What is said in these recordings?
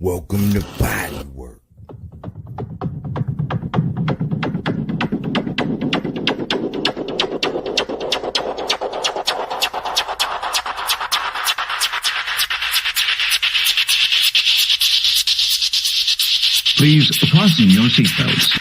Welcome to Body Work. Please fasten your seatbelts.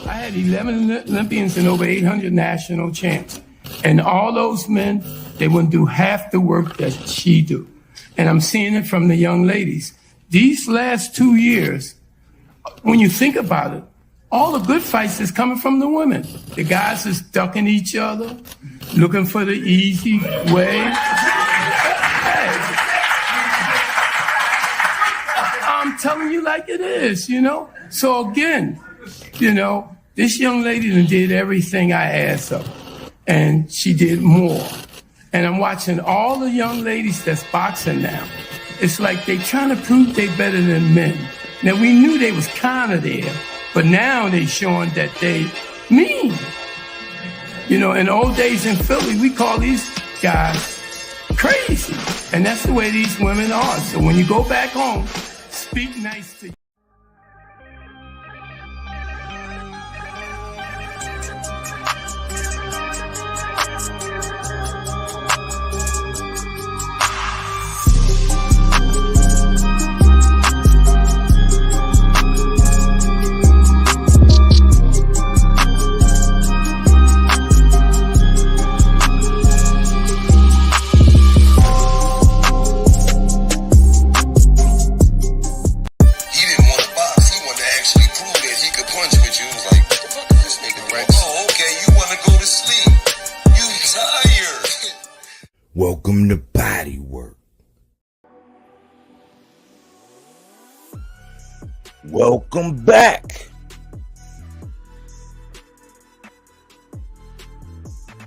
I had 11 Olympians and over 800 national champs. And all those men, they wouldn't do half the work that she do. And I'm seeing it from the young ladies. These last 2 years, when you think about it, all the good fights is coming from the women. The guys is ducking each other, looking for the easy way. I'm telling you like it is, you know? So again, you know, this young lady done did everything I asked of her, and she did more. And I'm watching all the young ladies that's boxing now. It's like they trying to prove they better than men. Now, we knew they was kind of there, but now they showing that they mean. You know, in the old days in Philly, we call these guys crazy. And that's the way these women are. So when you go back home, speak nice to Welcome to Body Work. Welcome back.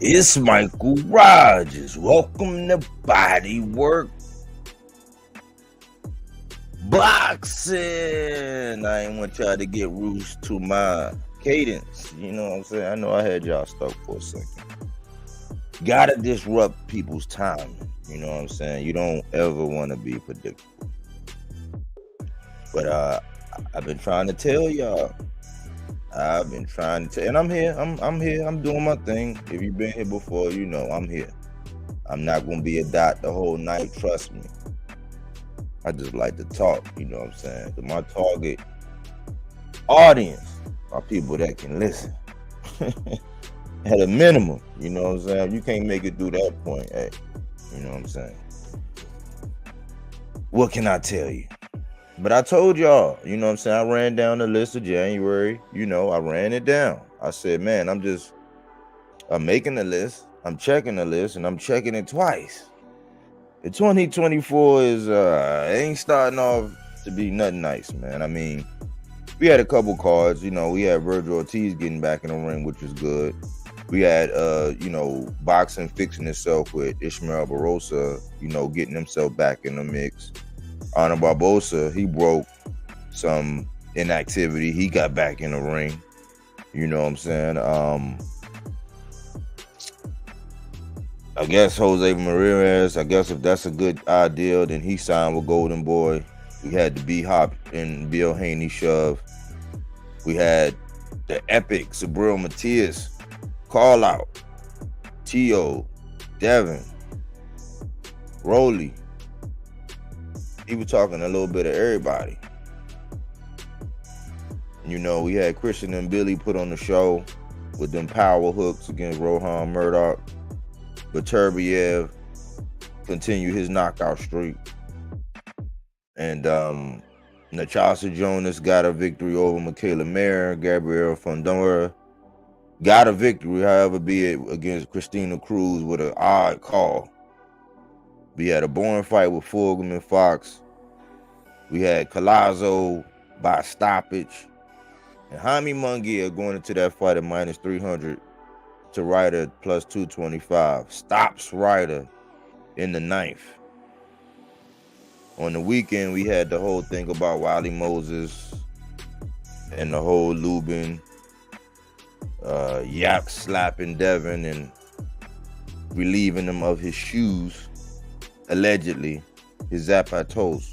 It's Michael Rogers. Welcome to Body Work. Boxing. I ain't want y'all to get used to my cadence. You know what I'm saying? I know I had y'all stuck for a second. Gotta disrupt people's time. You know what I'm saying? You don't ever want to be predictable. But I've been trying to tell y'all. And I'm here. I'm here. I'm doing my thing. If you've been here before, you know I'm here. I'm not gonna be a dot the whole night. Trust me. I just like to talk. You know what I'm saying? My target audience are people that can listen. At a minimum, you know what I'm saying? You can't make it through that point, hey, you know what I'm saying? What can I tell you? But I told y'all, you know what I'm saying? I ran down the list of January, you know, I ran it down. I said, man, I'm making the list, I'm checking the list, and I'm checking it twice. The 2024 is, ain't starting off to be nothing nice, man. I mean, we had a couple cards, you know, we had Virgil Ortiz getting back in the ring, which was good. We had, you know, boxing fixing itself with Ishmael Barbosa, you know, getting himself back in the mix. Ana Barbosa, he broke some inactivity. He got back in the ring. You know what I'm saying? I guess Jose Ramirez, I guess if that's a good idea, then he signed with Golden Boy. We had the B-Hop and Bill Haney shove. We had the epic Sabril Matias call out. T.O., Devin, Rolly. He was talking a little bit of everybody. You know, we had Christian and Billy put on the show with them power hooks against Rohan Murdoch. but Turbiev continued his knockout streak. And Nachasa Jonas got a victory over Michaela Mayer. Gabrielle Fondora got a victory, however, be it against Christina Cruz with an odd call. We had a boring fight with Fulgham and Fox. We had Collazo by stoppage. And Jaime Munguia going into that fight at minus 300 to Ryder plus 225. Stops Ryder in the ninth. On the weekend, we had the whole thing about Wiley Moses and the whole Lubin yap slapping Devin and relieving him of his shoes, allegedly, his zapatos.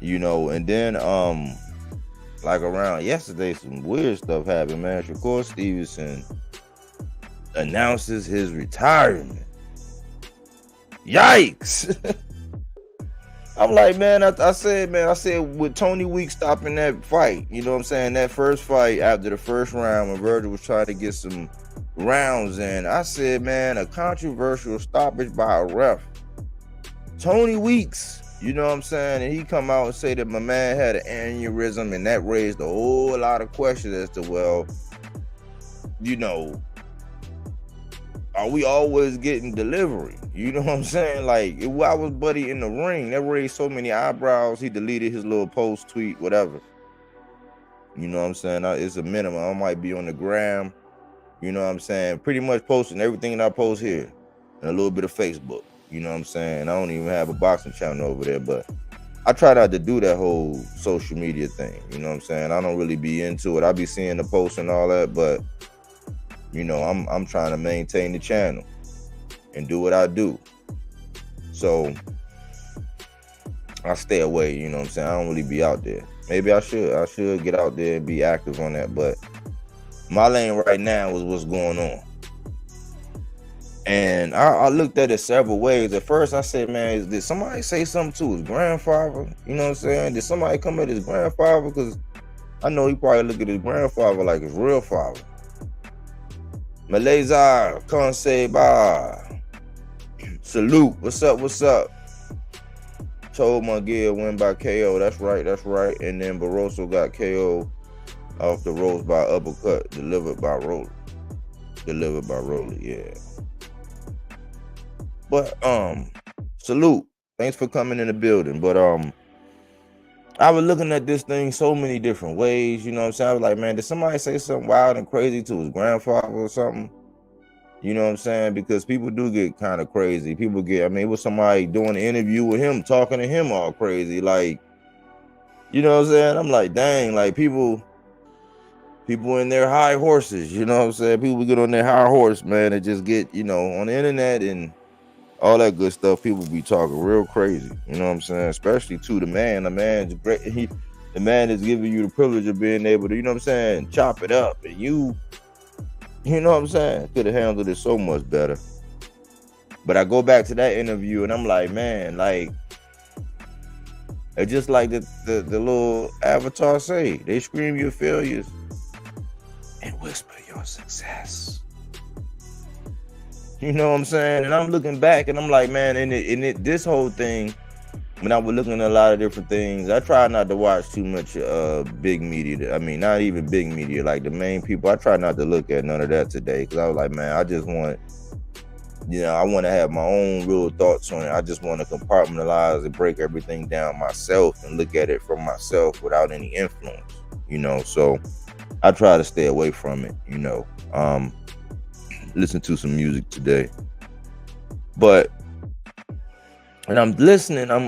You know, and then like around yesterday, some weird stuff happened, man. Shakur Stevenson announces his retirement. Yikes. I'm like, man, I said with Tony Weeks stopping that fight, you know what I'm saying? That first fight after the first round when Virgil was trying to get some rounds in, I said, man, a controversial stoppage by a ref. Tony Weeks, you know what I'm saying? And he come out and say that my man had an aneurysm, and that raised a whole lot of questions as to, well, you know, are we always getting delivery? You know what I'm saying? Like, I was Buddy in the ring. That raised so many eyebrows. He deleted his little post, tweet, whatever. You know what I'm saying? It's a minimum. I might be on the gram. You know what I'm saying? Pretty much posting everything that I post here. And a little bit of Facebook. You know what I'm saying? I don't even have a boxing channel over there. But I try not to do that whole social media thing. You know what I'm saying? I don't really be into it. I be seeing the posts and all that. But, you know, I'm trying to maintain the channel and do what I do. So I stay away, you know what I'm saying? I don't really be out there. Maybe I should get out there and be active on that, but my lane right now is what's going on. And I looked at it several ways. At first I said, man, did somebody say something to his grandfather? You know what I'm saying? Did somebody come at his grandfather? Because I know he probably look at his grandfather like his real father. Malaysia, Conseil, bye. Salute. What's up? Told Munguia win by KO. That's right. And then Barroso got KO off the ropes by uppercut, delivered by Roller, yeah. But salute. Thanks for coming in the building. But I was looking at this thing so many different ways, you know what I'm saying? I was like, man, did somebody say something wild and crazy to his grandfather or something? You know what I'm saying? Because people do get kind of crazy. It was somebody doing an interview with him, talking to him all crazy. Like, you know what I'm saying? I'm like, dang, like people in their high horses, you know what I'm saying? People get on their high horse, man, and just get, you know, on the internet and all that good stuff. People be talking real crazy, you know what I'm saying? Especially to the man. The man's great. The man is giving you the privilege of being able to, you know what I'm saying, chop it up. And you know what I'm saying? Could have handled it so much better. But I go back to that interview and I'm like, man, like, it's just like the little avatar say, they scream your failures and whisper your success. You know what I'm saying? And I'm looking back and I'm like, man, this whole thing, when I was looking at a lot of different things, I try not to watch too much big media. I mean, not even big media, like the main people. I try not to look at none of that today because I was like, man, I just want, you know, I want to have my own real thoughts on it. I just want to compartmentalize and break everything down myself and look at it from myself without any influence, you know. So I try to stay away from it, you know. Listen to some music today. But and I'm listening, I'm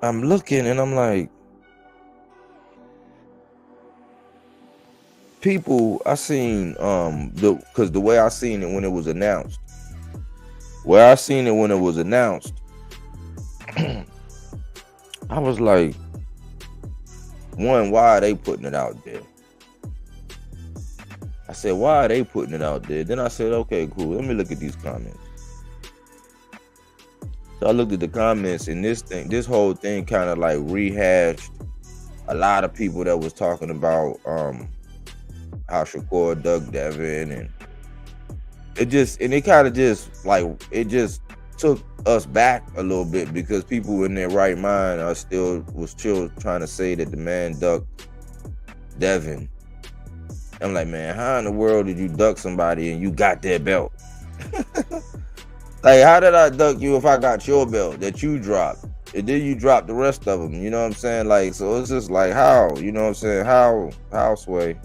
looking and I'm like, people I seen because the way I seen it when it was announced. I was like, one, why are they putting it out there? I said, why are they putting it out there? Then I said, okay, cool. Let me look at these comments. So I looked at the comments and this whole thing kind of like rehashed a lot of people that was talking about how Shakur dug Devin, and it kind of just like it just took us back a little bit, because people in their right mind are still trying to say that the man ducked Devin. I'm like, man, how in the world did you duck somebody and you got their belt? Like, how did I duck you if I got your belt that you dropped? And then you drop the rest of them, you know what I'm saying? Like, so it's just like, how, you know what I'm saying? How Sway?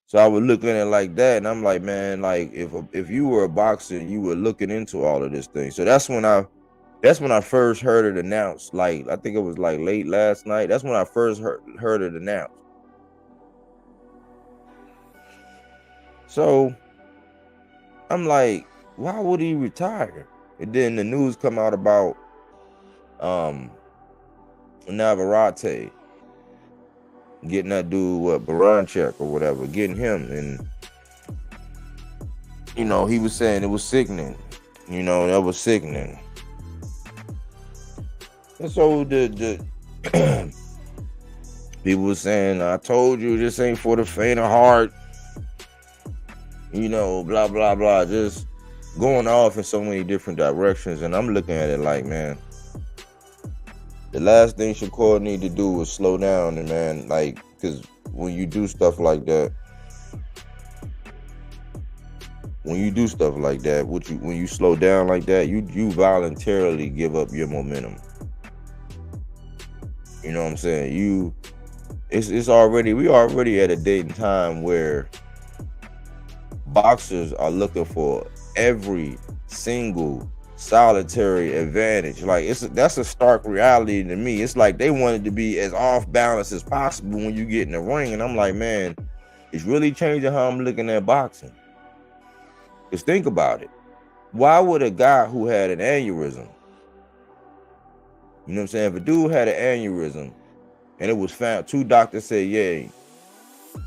So I was looking at it like that, and I'm like, man, like if you were a boxer, you were looking into all of this thing. So that's when I first heard it announced. Like, I think it was like late last night. That's when I first heard it announced. So I'm like, why would he retire? And then the news come out about Navarrete getting that dude Baranchek or whatever, getting him, and you know, he was saying it was sickening. You know, that was sickening. And so the people were saying, I told you this ain't for the faint of heart. You know, blah blah blah, just going off in so many different directions. And I'm looking at it like, man, the last thing Shakur need to do was slow down, and man, like, because when you do stuff like that, when you slow down like that, you voluntarily give up your momentum. You know what I'm saying? We already at a date and time where boxers are looking for every single solitary advantage. Like, that's a stark reality to me. It's like they wanted to be as off balance as possible when you get in the ring, and I'm like, man, it's really changing how I'm looking at boxing. Because think about it. Why would a guy who had an aneurysm, you know what I'm saying, if a dude had an aneurysm and it was found, 2 doctors say yay,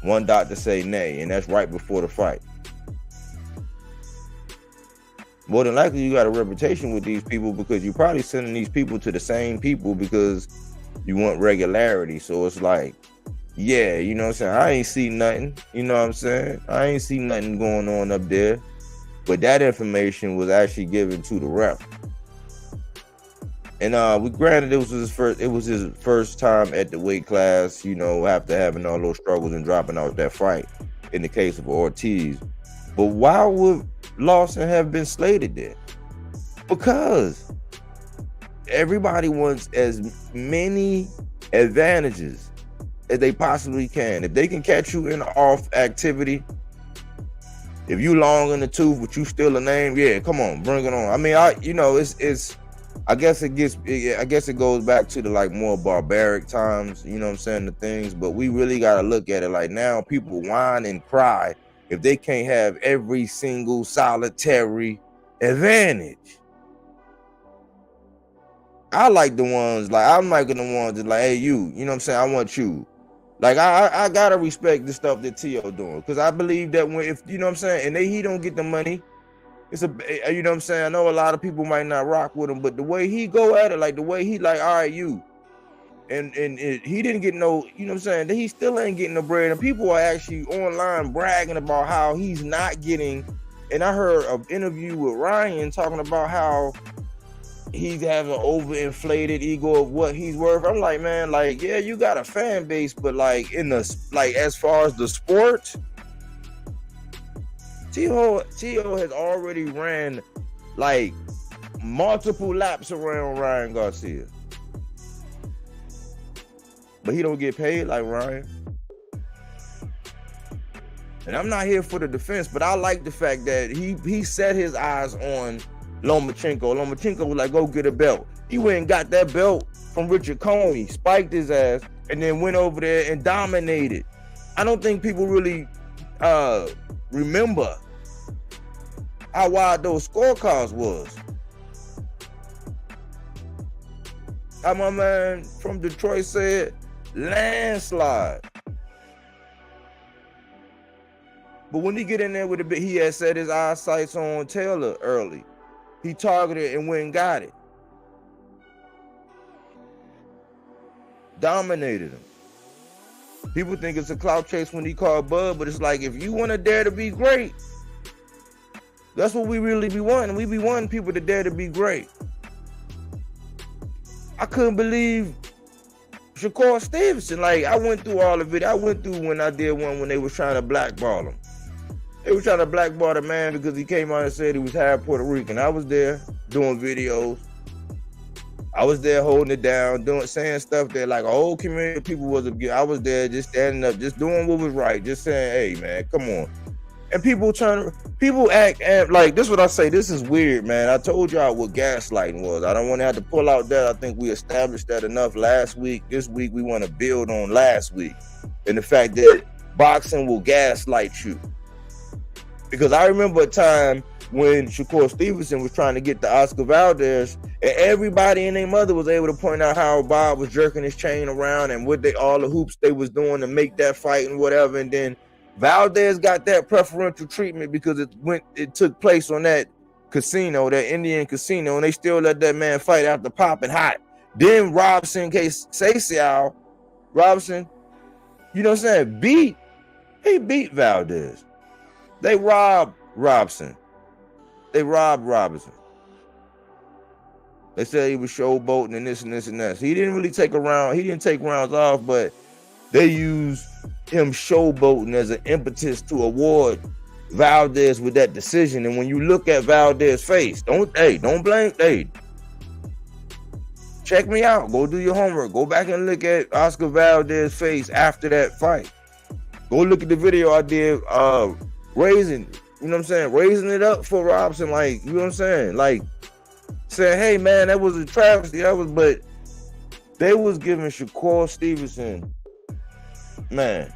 1 doctor say nay, and that's right before the fight, more than likely you got a reputation with these people, because you're probably sending these people to the same people because you want regularity. So it's like, yeah, you know what I'm saying, I ain't see nothing, you know what I'm saying, I ain't see nothing going on up there. But that information was actually given to the ref. And we granted it was his first time at the weight class, you know, after having all those struggles and dropping out that fight in the case of Ortiz. But why would Lawson have been slated there? Because everybody wants as many advantages as they possibly can. If they can catch you in off activity, if you long in the tooth but you still a name, yeah, come on, bring it on. I mean, it's I guess it goes back to the like more barbaric times, you know what I'm saying, the things, but we really got to look at it like now people whine and cry if they can't have every single solitary advantage. I'm liking the ones that like, hey, you know what I'm saying, I want you. Like, I gotta respect the stuff that T.O. doing, because I believe that if you know what I'm saying, and he don't get the money, it's you know what I'm saying, I know a lot of people might not rock with him, but the way he go at it, like the way he like, all right, you, and he didn't get no, you know what I'm saying, he still ain't getting no bread, and people are actually online bragging about how he's not getting. And I heard an interview with Ryan talking about how he has an overinflated ego of what he's worth. I'm like, man, like, yeah, you got a fan base, but like as far as the sport, T.O. has already ran like multiple laps around Ryan Garcia, but he don't get paid like Ryan. And I'm not here for the defense, but I like the fact that he set his eyes on Lomachenko. Lomachenko was like, go get a belt. He went and got that belt from Richard Coney, spiked his ass, and then went over there and dominated. I don't think people really remember how wide those scorecards was. How my man from Detroit said, landslide. But when he get in there with a bit, he had set his eyesights on Taylor early. He targeted and went and got it. dominated him. People think it's a clout chase when he called Bud, but it's like, if you want to dare to be great, that's what we really be wanting. We be wanting people to dare to be great. I couldn't believe Shakur Stevenson. Like, I went through all of it. I went through when I did one when they was trying to blackball him. They were trying to blackball the man because he came out and said he was half Puerto Rican. I was there doing videos. I was there holding it down, saying stuff that like a whole community of people was against. I was there just standing up, just doing what was right, just saying, hey man, come on. And people act like, this is what I say, this is weird, man. I told y'all what gaslighting was. I don't want to have to pull out that. I think we established that enough last week. This week we want to build on last week. And the fact that boxing will gaslight you. Because I remember a time when Shakur Stevenson was trying to get the Oscar Valdez, and everybody and their mother was able to point out how Bob was jerking his chain around and all the hoops they was doing to make that fight and whatever. And then Valdez got that preferential treatment because it took place on that casino, that Indian casino, and they still let that man fight after popping hot. Then Robson, Robson, you know what I'm saying, he beat Valdez. They robbed Robson. They robbed Robinson. They said he was showboating and this and this and that. So he didn't really take rounds off, but they used him showboating as an impetus to award Valdez with that decision. And when you look at Valdez's face, don't blame. Hey, check me out. Go do your homework. Go back and look at Oscar Valdez's face after that fight. Go look at the video I did, raising it up for Robson, like, you know what I'm saying? Like, saying, hey man, that was a travesty. But they was giving Shakur Stevenson, man,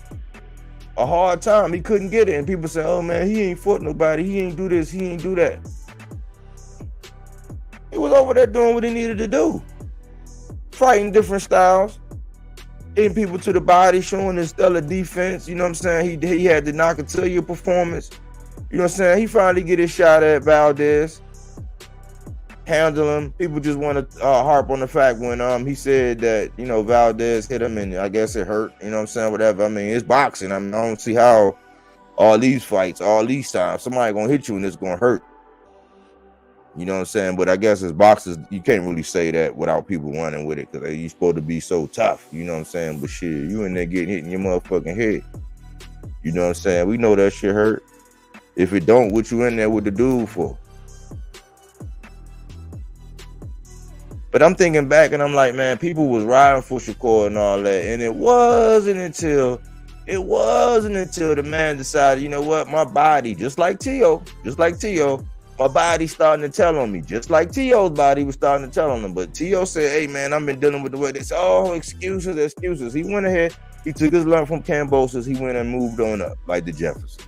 a hard time. He couldn't get it. And people say, oh man, he ain't fought nobody. He ain't do this. He ain't do that. He was over there doing what he needed to do. Fighting different styles. Hitting people to the body, showing his stellar defense. You know what I'm saying? He had the Nakatoya performance. You know what I'm saying? He finally get his shot at Valdez. Handle him. People just want to harp on the fact when he said that, you know, Valdez hit him and I guess it hurt. You know what I'm saying? Whatever. I mean, it's boxing. I mean, I don't see how all these fights, all these times, somebody gonna hit you and it's gonna hurt. You know what I'm saying? But I guess as boxers, you can't really say that without people running with it because you're supposed to be so tough. You know what I'm saying? But shit, you in there getting hit in your motherfucking head. You know what I'm saying? We know that shit hurt. If it don't, what you in there with the dude for? But I'm thinking back and I'm like, man, people was riding for Shakur and all that. And it wasn't until the man decided, you know what, my body, just like T.O., my body's starting to tell on me, just like T.O.'s body was starting to tell on him. But T.O. said, hey, man, I've been dealing with the way they said, oh, excuses. He went ahead, he took his lump from Cambosis, he went and moved on up like the Jefferson.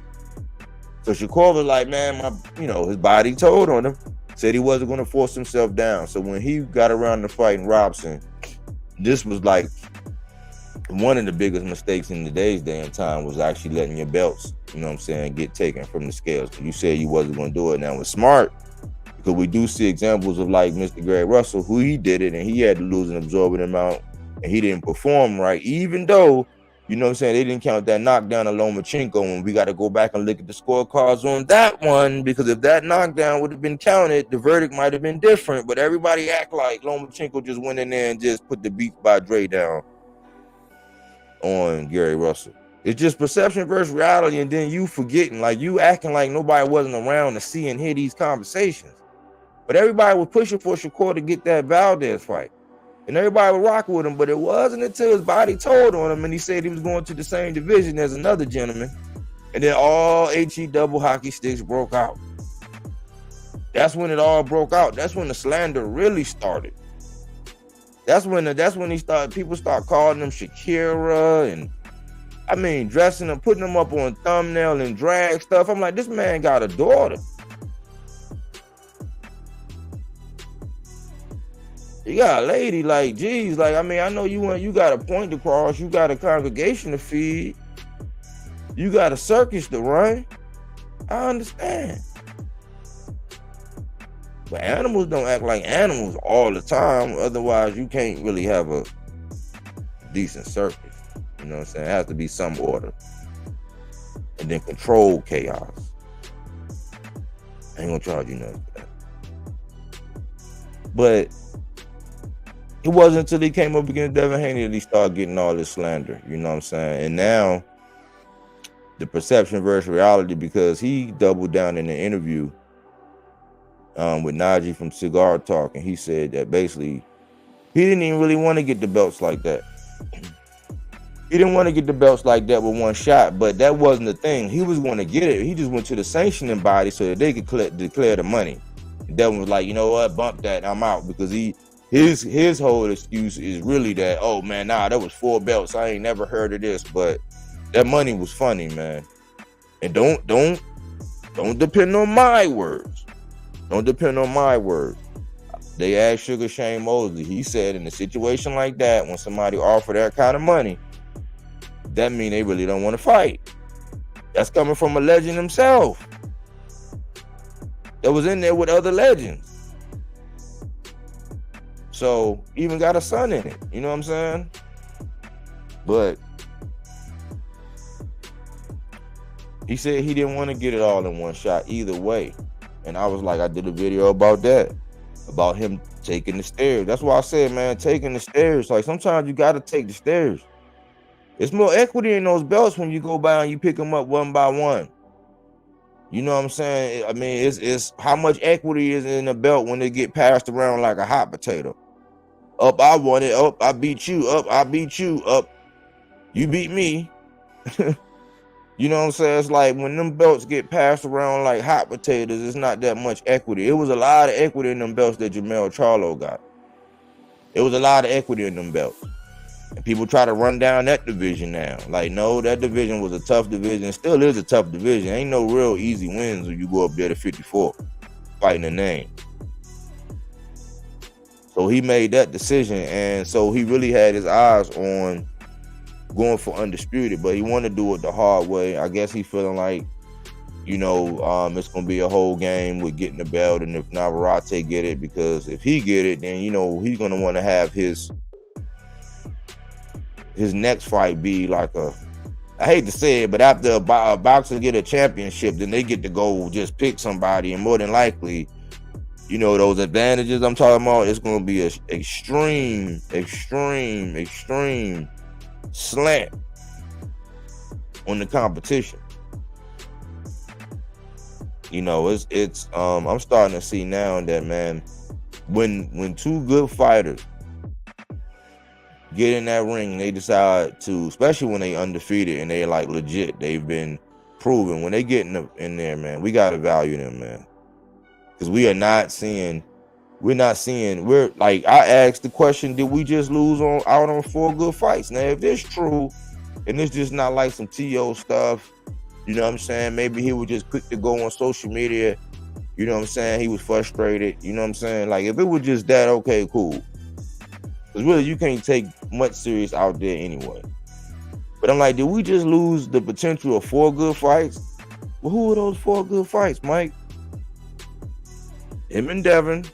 So Shakur was like, man, his body told on him, said he wasn't going to force himself down. So when he got around to fighting Robson, this was like one of the biggest mistakes in today's day and time was actually letting your belts, you know what I'm saying, get taken from the scales. You said you wasn't going to do it. Now it's smart because we do see examples of like Mr. Gary Russell, who he did it and he had to lose an absorbent amount and he didn't perform right, even though, you know what I'm saying, they didn't count that knockdown of Lomachenko, and we got to go back and look at the scorecards on that one, because if that knockdown would have been counted, the verdict might have been different. But everybody act like Lomachenko just went in there and just put the Beats by Dre down on Gary Russell. It's just perception versus reality, and then you forgetting, like you acting like nobody wasn't around to see and hear these conversations. But everybody was pushing for Shakur to get that Valdez fight. And everybody was rocking with him, but it wasn't until his body told on him and he said he was going to the same division as another gentleman. And then all HE double hockey sticks broke out. That's when it all broke out. That's when the slander really started. That's when people start calling him Shakira and I mean dressing him, putting him up on thumbnail and drag stuff. I'm like, this man got a daughter. You got a lady, like, geez, like, I mean, I know you got a point to cross, you got a congregation to feed, you got a circus to run. I understand. But animals don't act like animals all the time. Otherwise, you can't really have a decent surface. You know what I'm saying? It has to be some order. And then control chaos. I ain't gonna charge you nothing for that. But it wasn't until he came up against Devin Haney that he started getting all this slander. You know what I'm saying? And now the perception versus reality, because he doubled down in the interview with Najee from Cigar Talk, and he said that basically he didn't even really want to get the belts like that. He didn't want to get the belts like that with one shot, but that wasn't the thing. He was going to get it. He just went to the sanctioning body so that they could declare the money. And Devin was like, you know what, bump that, I'm out, because his whole excuse is really that, oh man, nah, that was 4 belts. I ain't never heard of this, but that money was funny, man. And don't depend on my words. Don't depend on my words. They asked Sugar Shane Mosley. He said in a situation like that, when somebody offered that kind of money, that mean they really don't want to fight. That's coming from a legend himself that was in there with other legends. So even got a son in it. You know what I'm saying? But he said he didn't want to get it all in one shot either way. And I was like, I did a video about that, about him taking the stairs. That's why I said, man, taking the stairs. Like sometimes you got to take the stairs. It's more equity in those belts when you go by and you pick them up one by one. You know what I'm saying? I mean, it's how much equity is in a belt when they get passed around like a hot potato. Up, I won it. Up, I beat you. Up, I beat you. Up, you beat me. You know what I'm saying? It's like when them belts get passed around like hot potatoes, it's not that much equity. It was a lot of equity in them belts that Jamel Charlo got. It was a lot of equity in them belts. And people try to run down that division now. Like, no, that division was a tough division. Still is a tough division. Ain't no real easy wins when you go up there to 54 fighting a name. So he made that decision, and so he really had his eyes on going for undisputed, but he wanted to do it the hard way. I guess he's feeling like, you know, it's gonna be a whole game with getting the belt, and if Navarrete get it, because if he get it, then you know he's gonna want to have his next fight be like I hate to say it, but after a boxer get a championship, then they get to go just pick somebody, and more than likely, you know, those advantages I'm talking about, it's gonna be an extreme slant on the competition. You know, it's I'm starting to see now that, man, when two good fighters get in that ring and they decide to, especially when they undefeated and they like legit, they've been proven, when they get in there, man, we gotta value them, man, because we're like, I asked the question, did we just lose out on 4 good fights? Now, if this true, and it's just not like some T.O. stuff, you know what I'm saying? Maybe he was just quick to go on social media, you know what I'm saying? He was frustrated, you know what I'm saying? Like, if it was just that, okay, cool. Because really, you can't take much serious out there anyway. But I'm like, did we just lose the potential of 4 good fights? Well, who are those 4 good fights, Mike? Him and Devin,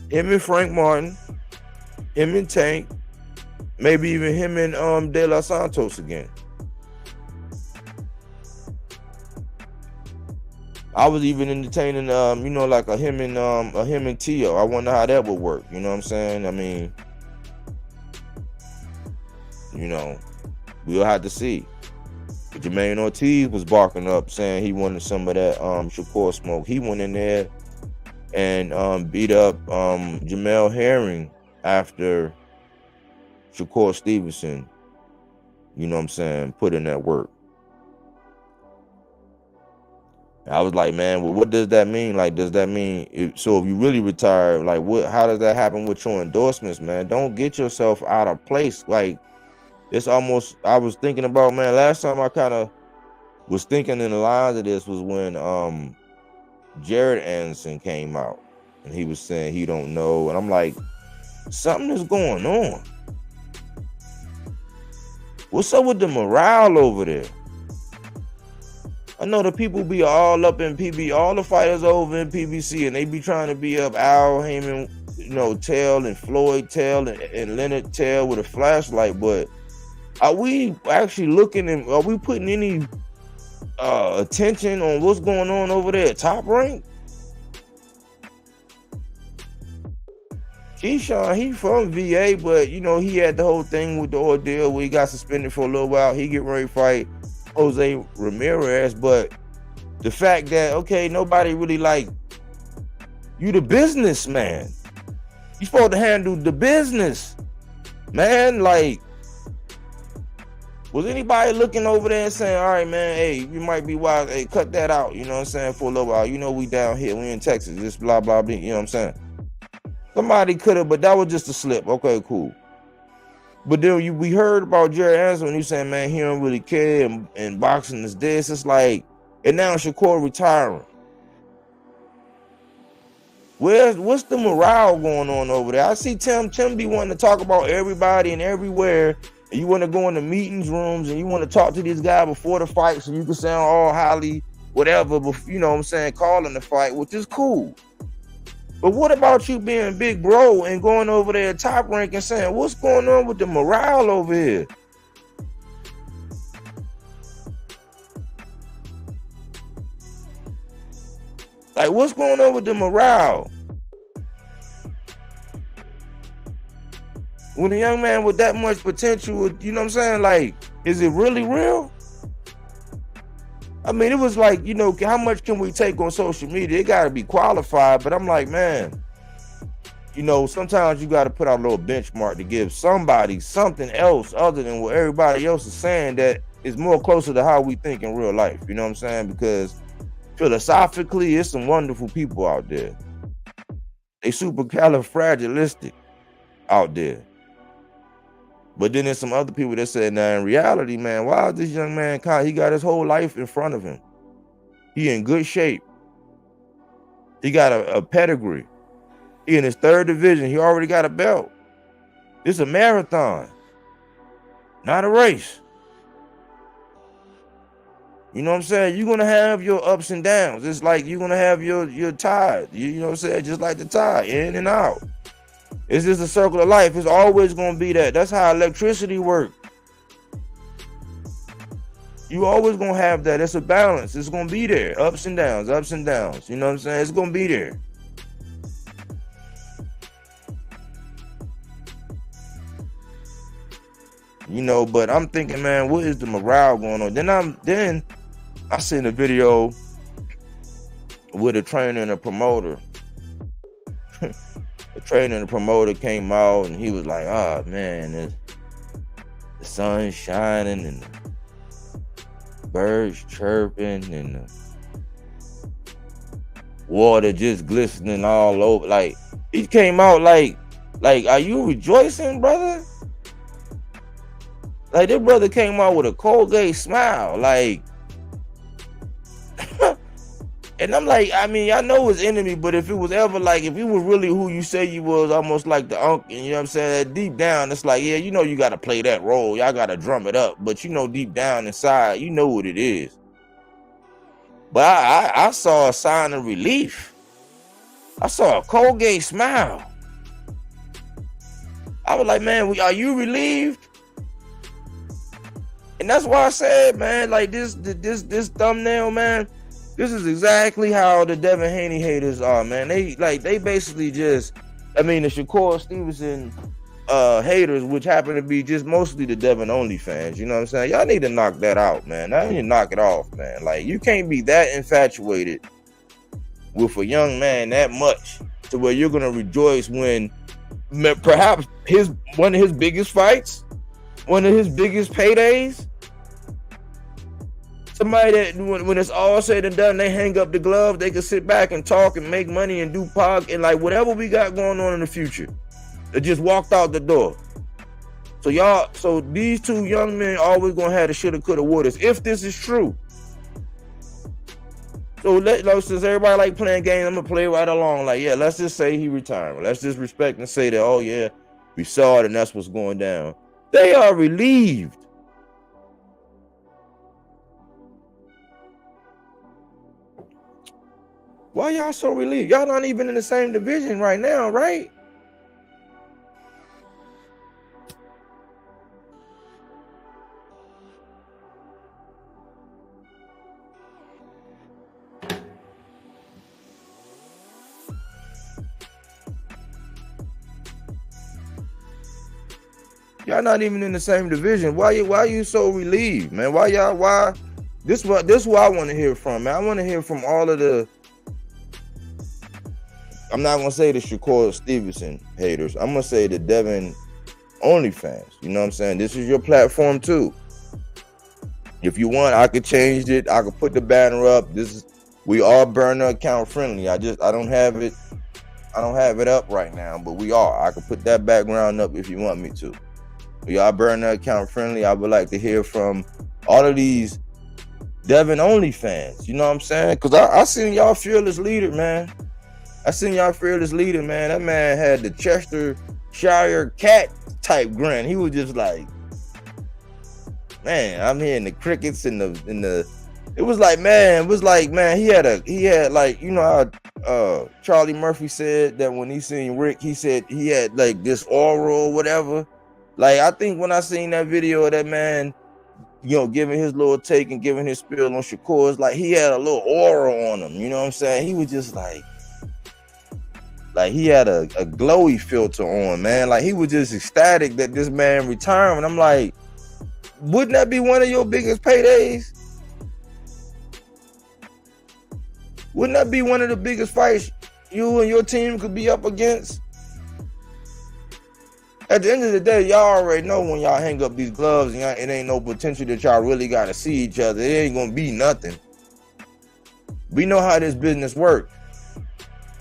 him and Frank Martin, him and Tank, maybe even him and De Los Santos again. I was even entertaining you know, like a him and Tio. I wonder how that would work. You know what I'm saying? I mean, you know, we'll have to see. But Jermaine Ortiz was barking up saying he wanted some of that Shakur smoke. He went in there and beat up Jamel Herring after Shakur Stevenson, you know what I'm saying, put in that work. I was like, man, well, what does that mean? Like, does that mean, so if you really retire, like, how does that happen with your endorsements, man? Don't get yourself out of place. Like, it's almost, I was thinking about, man, last time I kind of was thinking in the lines of this was when Jared Anderson came out and he was saying he don't know, and I'm like, something is going on. What's up with the morale over there? I know the people be all up in PB, all the fighters over in PBC, and they be trying to be up Al Heyman Tell and Floyd Tell and Leonard Tell with a flashlight, but are we actually looking and are we putting any attention on what's going on over there at Top Rank? Keyshawn, he from VA, but he had the whole thing with the ordeal where he got suspended for a little while. He get ready to fight Jose Ramirez, but the fact that nobody really like you, the businessman. You supposed to handle the business, man. Like, was anybody looking over there and saying, all right, man, hey, you might be wise, hey, cut that out, you know what I'm saying, for a little while. We down here, we in Texas, this blah, blah, blah, you know what I'm saying? Somebody could have, but that was just a slip. Okay, cool. But then we heard about Jerry Anderson when he saying, man, he don't really care and boxing is this. It's like, and now Shakur retiring. What's the morale going on over there? I see Tim be wanting to talk about everybody and everywhere, and you want to go in the meetings rooms and you want to talk to this guy before the fight so you can sound all highly whatever, but calling the fight, which is cool. But what about you being big bro and going over there at Top Rank and saying, what's going on with the morale over here? Like, what's going on with the morale? When a young man with that much potential, you know what I'm saying? Like, is it really real? I mean, it was like, how much can we take on social media? It got to be qualified. But I'm like, man, sometimes you got to put out a little benchmark to give somebody something else other than what everybody else is saying that is more closer to how we think in real life. You know what I'm saying? Because philosophically, it's some wonderful people out there. They super califragilistic out there. But then there's some other people that said, now in reality, man, why is this young man he got his whole life in front of him. He in good shape. He got a pedigree. He in his third division. He already got a belt. It's a marathon, not a race. You know what I'm saying? You're going to have your ups and downs. It's like you're going to have your tide. You know what I'm saying? Just like the tide, in and out. It's just a circle of life. It's always going to be that. That's how electricity works. You always going to have that. It's a balance. It's going to be there. Ups and downs, ups and downs. You know what I'm saying? It's going to be there. But I'm thinking, man, what is the morale going on? Then I seen a video with a trainer and a promoter. The trainer and the promoter came out and he was like, oh man, the sun's shining and the birds chirping and the water just glistening all over. Like, he came out like, are you rejoicing, brother? Like, this brother came out with a Colgate smile, like, and I'm like, I mean, I know it's enemy, but if it was ever like, if you was really who you say you was, almost like the uncle, you know what I'm saying? Deep down, it's like, yeah, you got to play that role. Y'all got to drum it up. But deep down inside, you know what it is. But I saw a sign of relief. I saw a Colgate smile. I was like, man, are you relieved? And that's why I said, man, like this thumbnail, man, this is exactly how the Devin Haney haters are, man. They basically just, the Shakur Stevenson haters, which happen to be just mostly the Devin only fans, you know what I'm saying? Y'all need to knock that out, man. Y'all need to knock it off, man. Like, you can't be that infatuated with a young man that much to where you're gonna rejoice when perhaps one of his biggest fights, one of his biggest paydays, somebody that when it's all said and done, they hang up the glove, they can sit back and talk and make money and do pog and like whatever we got going on in the future. They just walked out the door. So these two young men always gonna have the shoulda, coulda, wouldas, if this is true. So since everybody like playing games, I'm gonna play right along. Like, yeah, let's just say he retired. Let's just respect and say that, oh yeah, we saw it and that's what's going down. They are relieved. Why y'all so relieved? Y'all not even in the same division right now, right? Y'all not even in the same division. Why you so relieved, man? Why this what I want to hear from, man. I want to hear from all of the, I'm not gonna say the Shakur Stevenson haters. I'm gonna say the Devin only fans. You know what I'm saying? This is your platform too. If you want, I could change it. I could put the banner up. We are burner account friendly. I don't have it up right now, but we are. I could put that background up if you want me to. We are burner account friendly. I would like to hear from all of these Devin only fans. You know what I'm saying? Because I seen y'all fearless leader, man. That man had the Chestershire cat type grin. He was just like, man, I'm hearing the crickets in the. It was like, man, he had like, you know how Charlie Murphy said that when he seen Rick, he said he had like this aura or whatever. Like, I think when I seen that video of that man, you know, giving his little take and giving his spiel on Shakur, it's like he had a little aura on him. You know what I'm saying? He was just like he had a glowy filter on, man. Like, he was just ecstatic that this man retired. And I'm like, wouldn't that be one of your biggest paydays? Wouldn't that be one of the biggest fights you and your team could be up against? At the end of the day, y'all already know when y'all hang up these gloves and it ain't no potential that y'all really got to see each other. It ain't going to be nothing. We know how this business works.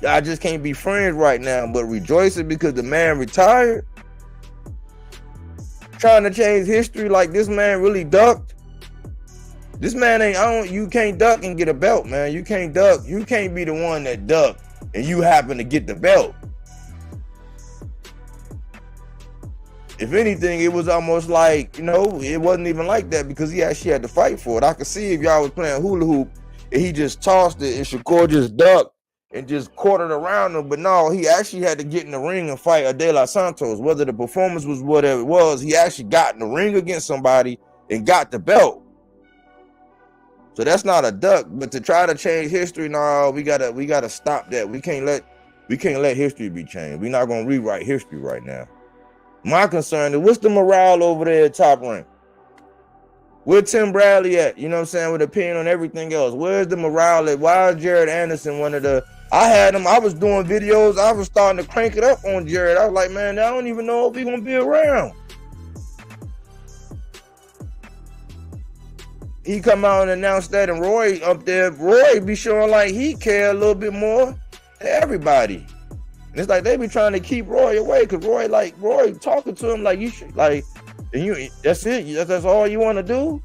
Y'all just can't be friends right now, but rejoicing because the man retired. Trying to change history like this man really ducked. This man you can't duck and get a belt, man. You can't duck. You can't be the one that ducked and you happen to get the belt. If anything, it was almost like, you know, it wasn't even like that because he actually had to fight for it. I could see if y'all was playing hula hoop and he just tossed it and Shakur just ducked and just caught it around him. But no, he actually had to get in the ring and fight a De La Santos. Whether the performance was whatever it was, he actually got in the ring against somebody and got the belt. So that's not a duck. But to try to change history, no, we gotta stop that. We can't let history be changed. We're not gonna rewrite history right now. My concern is, what's the morale over there at Top Rank? Where Tim Bradley at? You know what I'm saying? With opinion on everything else. Where's the morale at? Why is Jared Anderson one of the... I was doing videos. I was starting to crank it up on Jared. I was like, man, I don't even know if he's going to be around. He come out and announced that, and Roy up there, Roy be showing like he care a little bit more than everybody. And it's like they be trying to keep Roy away because Roy talking to him like you should, like, and you, that's it, that's all you want to do.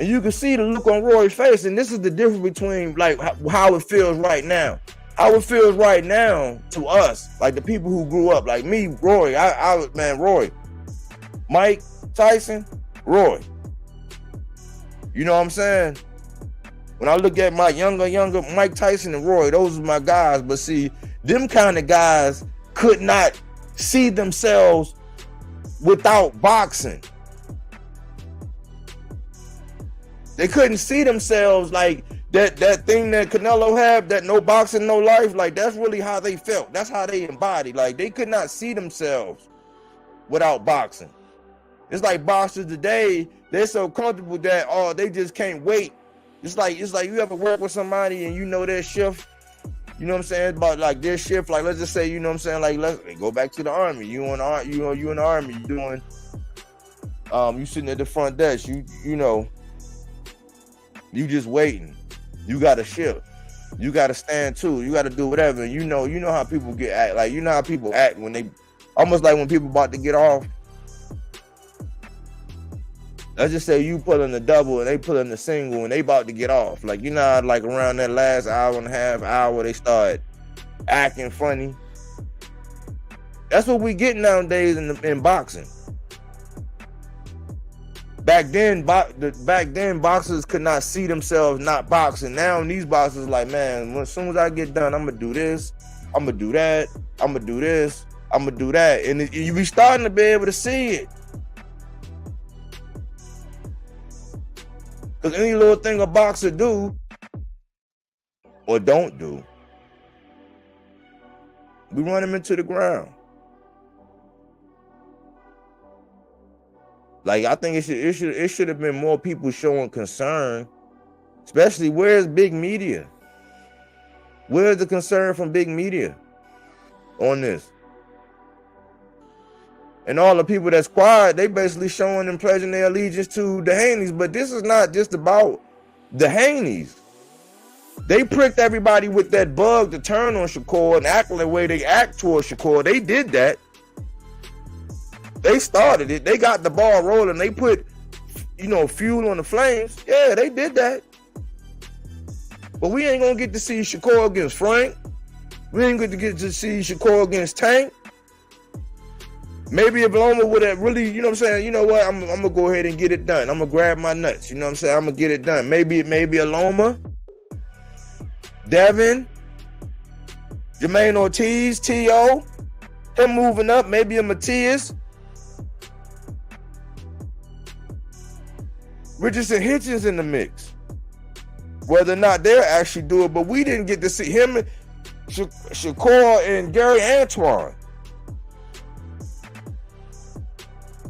And you can see the look on Roy's face, and this is the difference between like how it feels right now. How it feels right now to us, like the people who grew up, like me, Roy. Roy, Mike Tyson, Roy. You know what I'm saying? When I look at my younger Mike Tyson and Roy, those are my guys. But see, them kind of guys could not see themselves without boxing. They couldn't see themselves like that thing that Canelo had, that no boxing, no life. Like, that's really how they felt. That's how they embodied. Like, they could not see themselves without boxing. It's like boxers today, they're so comfortable that they just can't wait. It's like you ever work with somebody and you know their shift. You know what I'm saying? About like their shift, like let's just say, you know what I'm saying, like let's go back to the army. You in the army, you doing you sitting at the front desk, you know, you just waiting. You got a shift. You got to stand too. You got to do whatever. And you know how people act. Like, you know how people act when they, almost like when people about to get off. Let's just say you pulling the double and they pulling the single and they about to get off. Like, you know how, like around that last hour and a half hour, they start acting funny. That's what we get nowadays in boxing. Back then, boxers could not see themselves not boxing. Now these boxers like, man, as soon as I get done, I'm gonna do this, I'm gonna do that, I'm gonna do this, I'm gonna do that, and you be starting to be able to see it. Because any little thing a boxer do or don't do, we run him into the ground. Like, I think it should have been more people showing concern, especially where's big media? Where's the concern from big media on this? And all the people that's quiet, they basically showing and pledging their allegiance to the Haney's. But this is not just about the Haney's. They pricked everybody with that bug to turn on Shakur and act the way they act towards Shakur. They did that. They started it. They got the ball rolling. They put, fuel on the flames. Yeah, they did that. But we ain't gonna get to see Shakur against Frank. We ain't get to see Shakur against Tank. Maybe if Loma would have really, you know what I'm saying, you know what, I'm gonna go ahead and get it done. I'm gonna grab my nuts, you know what I'm saying? I'm gonna get it done. Maybe a Loma, Devin, Jermaine Ortiz, T.O., him moving up, maybe a Matias. Richardson Hitchens in the mix. Whether or not they'll actually do it, but we didn't get to see him, Shakur and Gary Antoine.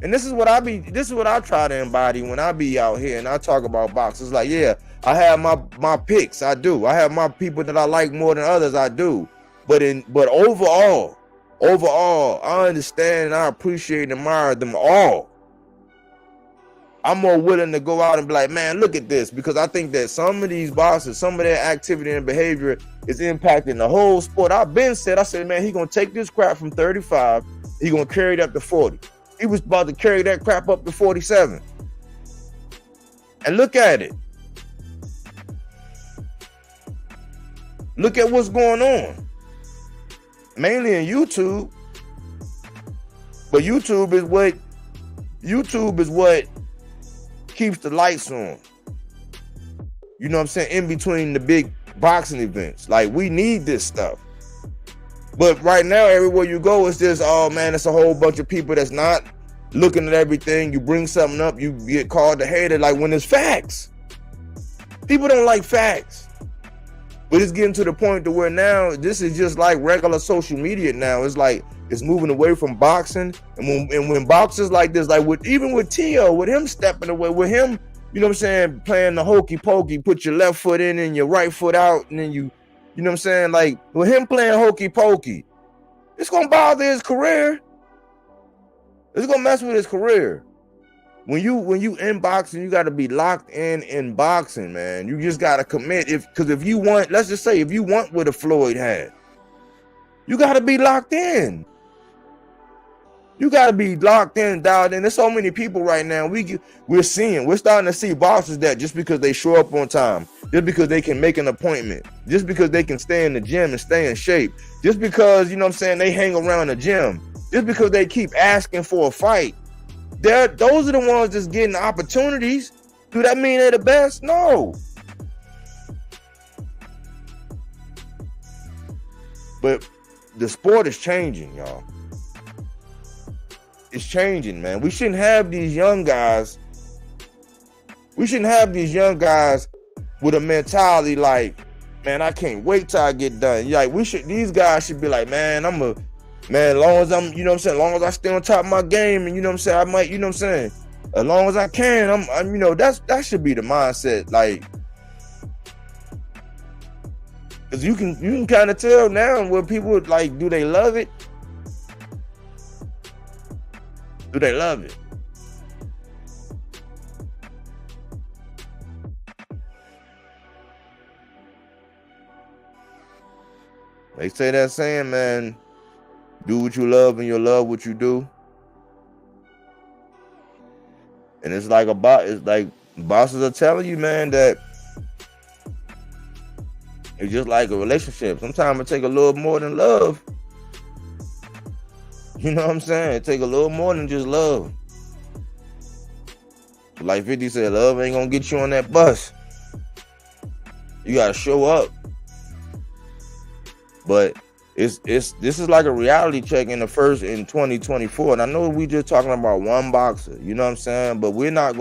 And this is what I try to embody when I be out here and I talk about boxing. It's like, yeah, I have my picks, I do. I have my people that I like more than others, I do. But overall, I understand and I appreciate and admire them all. I'm more willing to go out and be like, man, look at this, because I think that some of these bosses, some of their activity and behavior is impacting the whole sport. I said, man, he gonna take this crap from 35, he gonna carry it up to 40. He was about to carry that crap up to 47. And look at it. Look at what's going on. Mainly in YouTube. But YouTube is what keeps the lights on. You know what I'm saying? In between the big boxing events. Like, we need this stuff. But right now, everywhere you go, it's just, oh man, it's a whole bunch of people that's not looking at everything. You bring something up, you get called a hater, like when it's facts. People don't like facts. But it's getting to the point to where now this is just like regular social media now. It's like it's moving away from boxing. And when boxers like this, like even with T.O., with him stepping away, with him, you know what I'm saying, playing the hokey pokey, put your left foot in and your right foot out, and then you know what I'm saying, like with him playing hokey pokey, it's gonna bother his career. It's gonna mess with his career. When you in boxing, you gotta be locked in boxing, man. You just gotta commit. Because if you want, let's just say, if you want what a Floyd had, you gotta be locked in. You gotta be locked in, dialed in. There's so many people right now. We're starting to see boxers that just because they show up on time, just because they can make an appointment, just because they can stay in the gym and stay in shape, just because, you know what I'm saying, they hang around the gym, just because they keep asking for a fight. Those are the ones that's getting opportunities. Do that mean they're the best? No. But the sport is changing, y'all. It's changing, man. We shouldn't have these young guys. We shouldn't have these young guys with a mentality like, man, I can't wait till I get done. Like, these guys should be like, man, as long as I'm, you know what I'm saying, as long as I stay on top of my game, and you know what I'm saying, I might, you know what I'm saying, as long as I can, I'm you know, that should be the mindset. Like, because you can kind of tell now where people, like, do they love it? Do they love it? They say that saying, man, do what you love and you'll love what you do. And it's like bosses are telling you, man, that it's just like a relationship. Sometimes it take a little more than love. You know what I'm saying? It take a little more than just love. Like 50 said, love ain't gonna get you on that bus. You gotta show up. But this is like a reality check in 2024. And I know we just talking about one boxer, you know what I'm saying? But we're not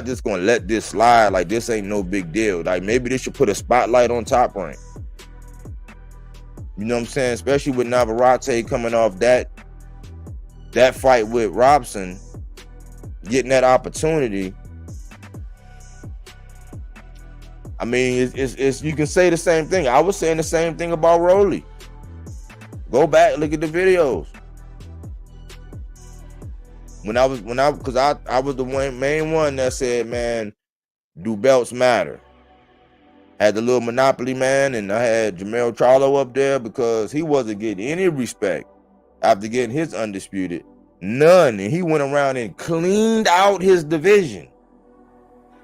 just gonna let this slide. Like, this ain't no big deal. Like, maybe they should put a spotlight on Top Rank. You know what I'm saying? Especially with Navarrete coming off that fight with Robson. getting that opportunity. I mean, it's you can say the same thing. I was saying the same thing about Rolly. Go back, look at the videos. Because I was the main one that said, man, do belts matter? Had the little Monopoly man, and I had Jamel Charlo up there because he wasn't getting any respect after getting his undisputed. None. And he went around and cleaned out his division.